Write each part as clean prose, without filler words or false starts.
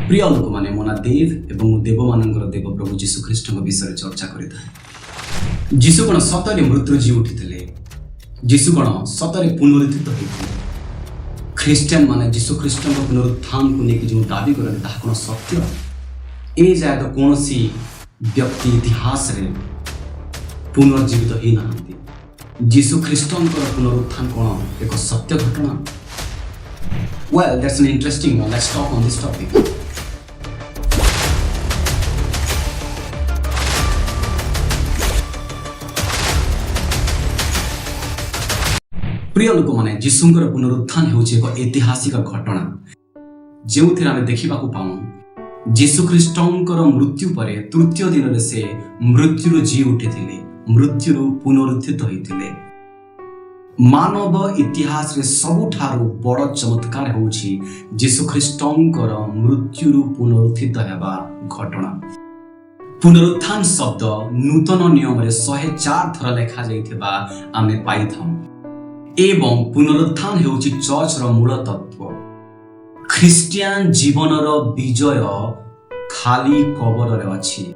प्रिय लोक माने मोना देव एवं देव मानकर देव प्रभु जीशु ख्रीष्ट विषय चर्चा करें। जीशु कौन सतरे मृत्यु जी उठी जीशु कौन सतरे पुनरुत्थित होते। ख्रीस्टियन माने जीशु ख्रीष्ट पुनरुत्थान को लेकिन जो दावी करते ताहा कौन सत्य ए जाए तो कौन सी व्यक्ति इतिहास रे पुनर्जीवित हो ना। जीशु ख्रीष्ट पुनरुत्थान कौन एक सत्य घटना। Well, that's an interesting one. Let's talk on this topic. प्रिय लोक माने जीशुंकर पुनरुत्थान हेउछि एक ऐतिहासिक घटना जो आमे देखा पाऊँ। जीशु ख्रीष्टंकर मृत्यु पर तृतीय दिन रे से मृत्यु जी उठी मृत्यु पुनरुत्थित होइथिले। मानव इतिहास रे सबुठारु बड़ चमत्कार होउछि जीशु ख्रीष्टंकर मृत्यु पुनरुत्थित हेबा घटना। पुनरुत्थान शब्द नूतन नियम रे 104 थर लेखा जाइथिबा आमे पाइथां एवं पुनरुत्थान हेउछि चर्च रो मूल तत्व। ख्रिस्टियान जीवनर विजय खाली कबर रे अछि।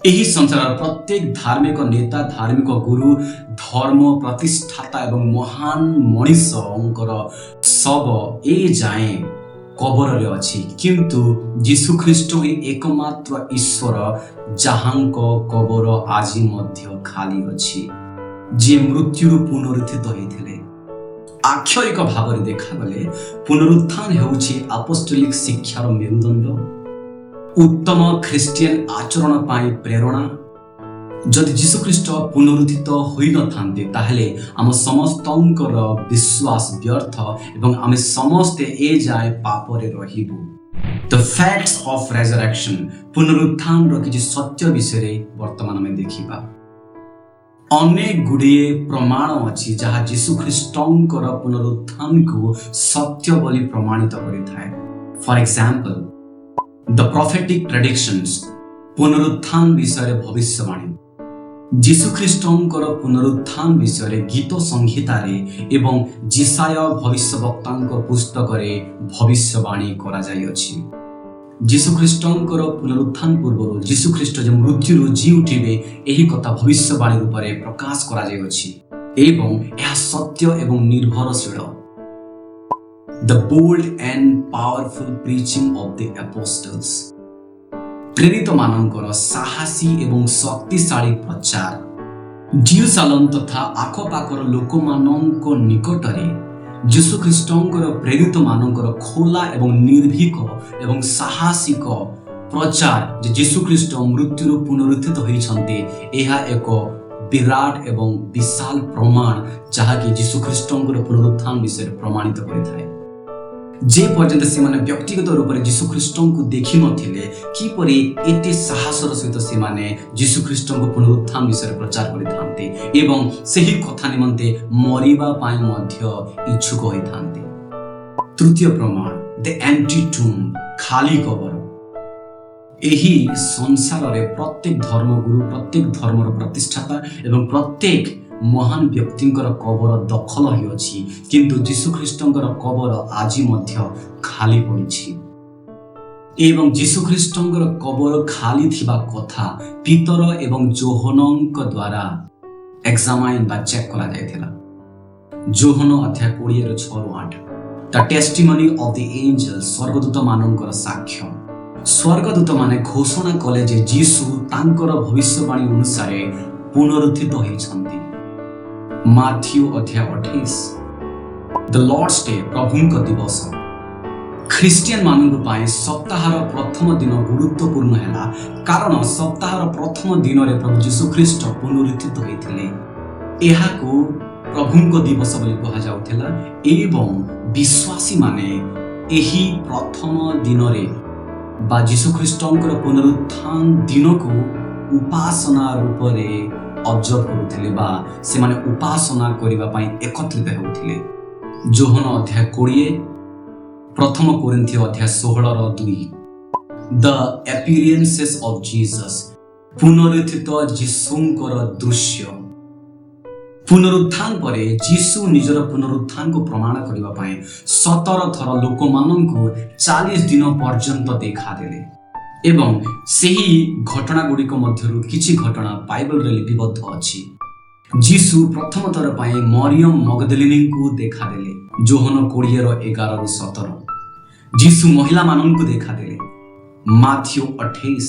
एही संसार प्रत्येक धार्मिक नेता, धार्मिक गुरु, धर्म प्रतिष्ठाता एवं महान मनीषंकर सब ए जाए कबर रे अछि, किंतु जीशु ख्रीष्ट ही एकमात्र ईश्वर जहांक कबर आज मध्य खाली अछि, जे मृत्यु पुनरुत्थित होइथिले। आक्षरिक भाव रे देखा गले पुनरुत्थान हेउछि अपोस्टोलिक शिक्षार मेरुदंड, उत्तम ख्रिस्टियन आचरण पाई प्रेरणा। जदि जीशु ख्रीष्ट पुनरुत्थित होई न थांते ताहले आम समस्तंकर विश्वास व्यर्थ एवं आमे समस्ते ए जाए पाप रे रहिबु। द फैक्ट्स ऑफ रेजरेक्शन, पुनरुत्थान रो किछि सत्य विषय रे वर्तमान में देखिबा। अनेक गुड़िए प्रमाण अछि जहाँ जीशु ख्रीष्टंकर पुनरुत्थान को सत्य बोली प्रमाणित करिथाय। For example the prophetic predictions, पुनरुत्थान विषय भविष्यवाणी। जीशु ख्रीष्टंकर पुनरुत्थान विषय गीत संहिता रे एवं जिसाय भविष्यवक्तांक पुस्तक रे भविष्यवाणी करा जाय अछि। जीशु ख्रीष्टंकर पुनरुत्थान पूर्व जीशु ख्रीष्ट जे मृत्यु जी उठिबे एही कथा भविष्यवाणी रूप में प्रकाश करा जाय अछि एवं यह सत्य एवं निर्भरशील। The bold and powerful preaching of the apostles, प्रेरित मानकर साहसी एवं शक्तिशाली प्रचार जेरुसालेम तथा आखपाखर लोक मानक निकटरे जीशु ख्रीष्टंकर प्रेरित मानकर खोला एवं निर्भीक एवं साहसिक प्रचार जे जीशु ख्रीष्ट मृत्यु पुनरुत्थित होइछन्ते एहा एक विराट एवं विशाल प्रमाण जहाँकि जीशु ख्रीष्टंकर पुनरुत्थान विषय प्रमाणित करिथाय। जे पर्यंत से माने व्यक्तिगत रूप में जीशु ख्रीष्ट को देखि नथिले किपरि एते साहसर सहित से माने जीशु ख्रीष्ट को पुनरुत्थान विषय प्रचार करिथान्ते एवं सही कथा निमंते मरिबा पाई मध्य इच्छुक होइथान्ते। तृतीय प्रमाण द एम्प्टी टूम, खाली कबर। एही संसार रे प्रत्येक धर्मगुरु, प्रत्येक धर्मर प्रतिष्ठाता एवं प्रत्येक महान व्यक्तिंकर कबर दखल ही अछि, किंतु जीशु ख्रीष्टंकर कबर आज मध्य खाली पड़िछि एवं जीशु ख्रीष्टंकर कबर खाली थिबा कथा पीतर एवं जोहनंक द्वारा एग्जामाइन बा चेक करा जायथिला। जोहन अध्याय 20:6-8 the testimony of the angels, स्वर्गदूत मानकर साक्ष्य। स्वर्गदूत माने घोषणा कले जे जीशु तांकर भविष्यवाणी अनुसार पुनरुत्थित होइछन्ति। माथ्यू अध्याय 28 द लॉर्ड्स डे, प्रभुंक दिवस। ख्रिस्टियन मानक पाए सप्ताहर प्रथम दिन गुरुत्वपूर्ण हैला कारण सप्ताहर प्रथम दिन रे प्रभु जीशु ख्रीष्ट पुनरुत्थित होइथिले। एहाकू प्रभुंक दिवस बोली कहा जाउथिला एवं विश्वासी माने एही प्रथम दिन रे बा जीशु ख्रीष्टंकर पुनरुत्थान दिन को उपासना रूप रे ऑब्जर्व करुथिले बा से माने उपासना करिबा पई एकत्रित हेउथिले। जोहन अध्याय 20, प्रथम कोरिन्थीय अध्याय 16:2 द अपीयरेंसेस ऑफ जीसस, पुनरुत्थित जीशुंकर दृश्य। पुनरुत्थान पर जीशु निजर पुनरुत्थान को प्रमाण करने 17 थर लोक मान 40 दिन पर्यंत देखादेले एवं सही घटना गुड़िक मध्यरु किछि घटना बाइबल रे लिपिबद्ध अछि। जीशु प्रथम थर पाई मरियम मगदलिनी को देखादेले जोहन 20:11-17। जीशु महिला मानन को देखादेले माथ्यू 28।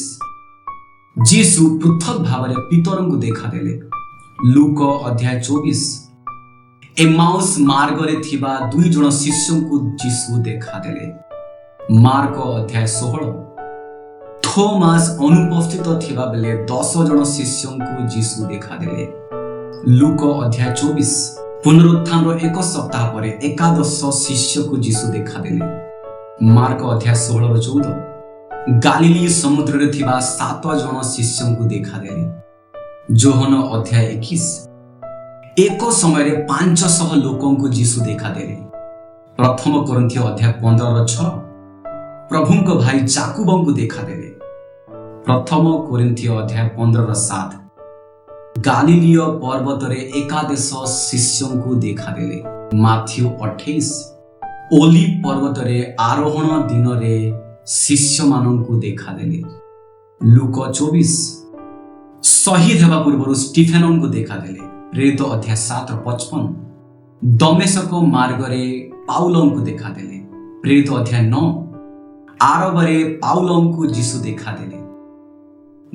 जीशु पृथक भाव पितर को देखादेले लूक अध्याय 24। एमाउस मार्ग रे थिबा 2 जण शिष्य को जीशु देखादेले मार्क अध्याय 16। थोमास अनुपस्थित थिबा बेले 10 जण शिष्य को जीशु देखादेले लूक अध्याय 24। पुनरुत्थान रो 1 सप्ताह पर 11 शिष्य को जीशु देखादेले मार्क अध्याय 16-14। गालिली समुद्र रे थिबा 7 जण शिष्य को देखादेले जोहन अध्याय 21। एक समय 500 लोकों को जीशु देखादेले प्रथम कोरिन्थियो अध्याय 15-6। प्रभु को भाई जाकुब को देखादेले प्रथम कोरिन्थियो अध्याय 15-7। गालिलिय पर्वत रे 11 शिष्यों को देखादेले माथ्यू 28। ओलिव पर्वत रे आरोहण दिन रे शिष्य मानन को देखादेले लूक 24। शहीद हेबा पूर्व स्टीफेन को देखादेले प्रेरित अध्याय 7-55। दमेशक मार्ग रे पाउल को देखादेले प्रेरित अध्याय 9। आरब रे पाउल को जीशु देखादेले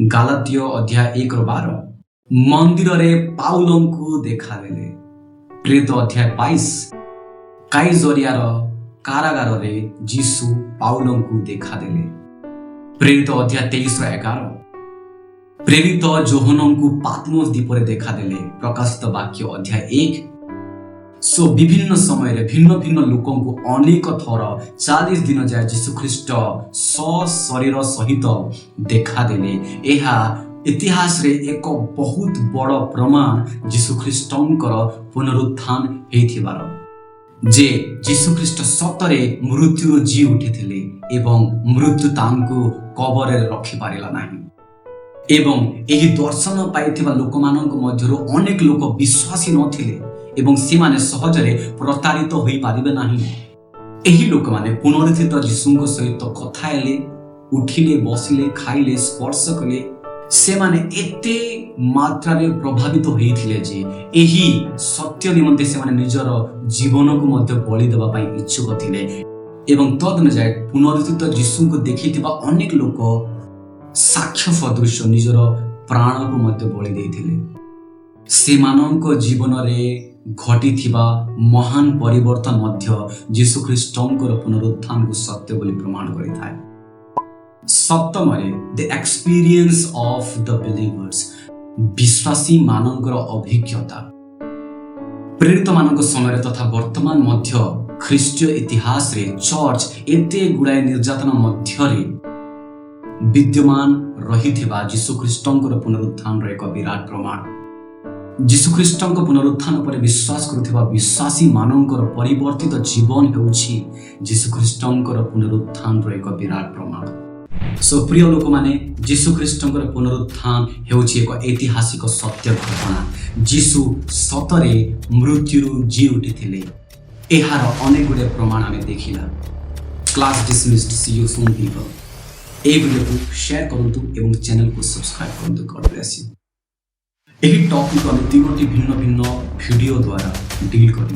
गालातिय अध्याय 1-12। मंदिर रे पाउल को देखादेले प्रेरित अध्याय 22। काइजरिया कारागार रे जीशु पाउल को देखादेले प्रेरित अध्याय 23-11। प्रेरित जोहन को पात्मोस द्वीप रे देखादेले प्रकाशित वाक्य अध्याय 1। सो विभिन्न समय रे भिन्न भिन्न लोकों को अनेक थर 40 दिन जाए जीशु ख्रीष्ट शरीर सहित देखादेले। एहा इतिहास रे एक बहुत बड़ प्रमाण जीशु ख्रीष्टंकर पुनरुत्थान हेथिबार जे जीशु ख्रीष्ट सतरे मृत्यु जी उठिथिले एवं मृत्यु तांको कबर रे रखि पारिला नाही एवं एही दर्शन पाइथिबा लोक मानक मध्यरु अनेक लोक विश्वासी नथिले एवं सेमाने सहजरे प्रतारित होई पारिबे नाही। एही लोक माने पुनरुत्थित जीशुଙ୍କ सहित कथा हेले उठिले बसिले खाइले स्पर्श कले सेमाने एते मात्रा रे प्रभावित होइथिले जे एही सत्य निमंते सेमाने निजर जीवन को मध्य बलि देबा पई इच्छुक थिले एवं तदन जाय पुनरुत्थित जीशुଙ୍କୁ देखिथिबा अनेक लोक साक्ष्य सदृश निजर प्राण को मध्य बलि देइथिले। सेमानंक जीवन रे घटिथिबा महान परिवर्तन मध्य जीशु ख्रीष्टंकर पुनरुत्थान को सत्य बोली प्रमाण करिथाय। सप्तमरे the experience of the believers विश्वासी मानकर अभिज्ञता प्रेरित मानक समय तथा वर्तमान मध्य ख्रीष्टीय इतिहास रे चर्च एते गुडाए निर्यातना मध्य रे विद्यमान रहिथिबा जीशु ख्रीष्टंकर पुनरुत्थान रे एक विराट प्रमाण। जीशु ख्रीष्टंक पुनरुत्थान पर विश्वास करुथिबा विश्वासी मानकर परिवर्तित जीवन हेउछि जीशु ख्रीष्टंकर पुनरुत्थान रे एक विराट प्रमाण। सो प्रिय लोक माने जीशु ख्रीष्टंकर पुनरुत्थान हेउछि एक ऐतिहासिक सत्य घटना। जीशु सतरे मृत्यु जी उठिथिले एहार अनेक गुडे प्रमाण आमे देखिला। Class dismissed. See you soon people. ए वीडियो को शेयर करंतु एवं चैनल को सब्सक्राइब करंतु। God bless you. एही टॉपिक हम 3टी भिन्न भिन्न वीडियो द्वारा डील करू।